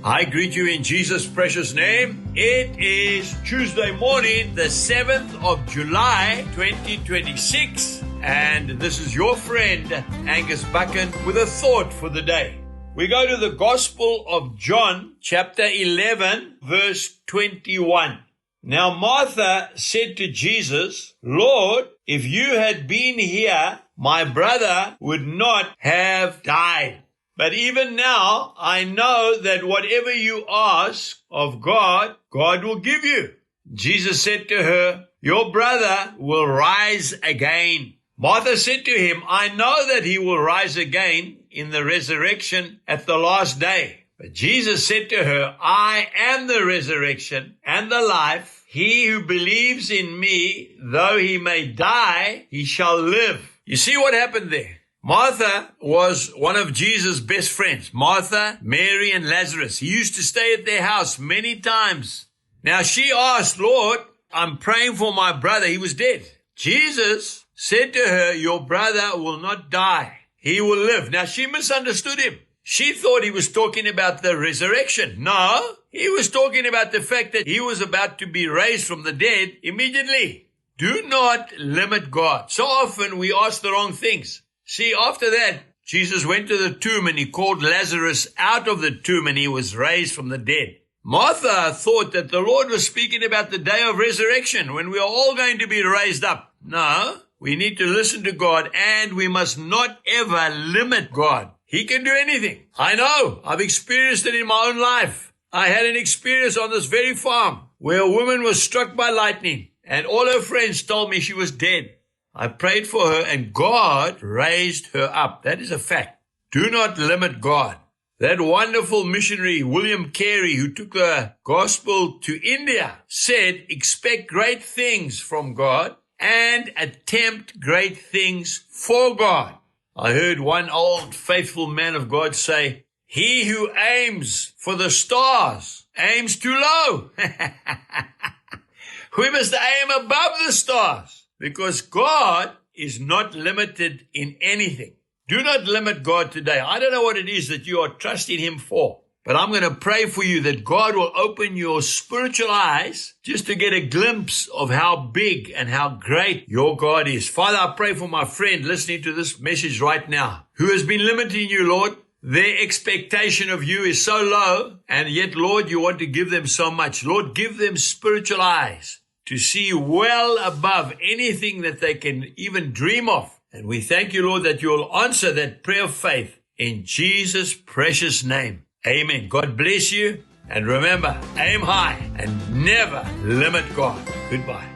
I greet you in Jesus' precious name. It is Tuesday morning, the 7th of July, 2026. And this is your friend, Angus Buchan, with a thought for the day. We go to the Gospel of John, chapter 11, verse 21. Now Martha said to Jesus, Lord, if you had been here, my brother would not have died. But even now, I know that whatever you ask of God, God will give you. Jesus said to her, your brother will rise again. Martha said to him, I know that he will rise again in the resurrection at the last day. But Jesus said to her, I am the resurrection and the life. He who believes in me, though he may die, he shall live. You see what happened there? Martha was one of Jesus' best friends. Martha, Mary, and Lazarus. He used to stay at their house many times. Now she asked, Lord, I'm praying for my brother. He was dead. Jesus said to her, your brother will not die. He will live. Now she misunderstood him. She thought he was talking about the resurrection. No, he was talking about the fact that he was about to be raised from the dead immediately. Do not limit God. So often we ask the wrong things. See, after that, Jesus went to the tomb and he called Lazarus out of the tomb and he was raised from the dead. Martha thought that the Lord was speaking about the day of resurrection when we are all going to be raised up. No, we need to listen to God and we must not ever limit God. He can do anything. I know. I've experienced it in my own life. I had an experience on this very farm where a woman was struck by lightning and all her friends told me she was dead. I prayed for her and God raised her up. That is a fact. Do not limit God. That wonderful missionary, William Carey, who took the gospel to India, said, expect great things from God and attempt great things for God. I heard one old faithful man of God say, he who aims for the stars aims too low. We must aim above the stars. Because God is not limited in anything. Do not limit God today. I don't know what it is that you are trusting Him for, but I'm going to pray for you that God will open your spiritual eyes just to get a glimpse of how big and how great your God is. Father, I pray for my friend listening to this message right now, who has been limiting you, Lord. Their expectation of you is so low, and yet, Lord, you want to give them so much. Lord, give them spiritual eyes to see well above anything that they can even dream of. And we thank you, Lord, that you'll answer that prayer of faith in Jesus' precious name. Amen. God bless you. And remember, aim high and never limit God. Goodbye.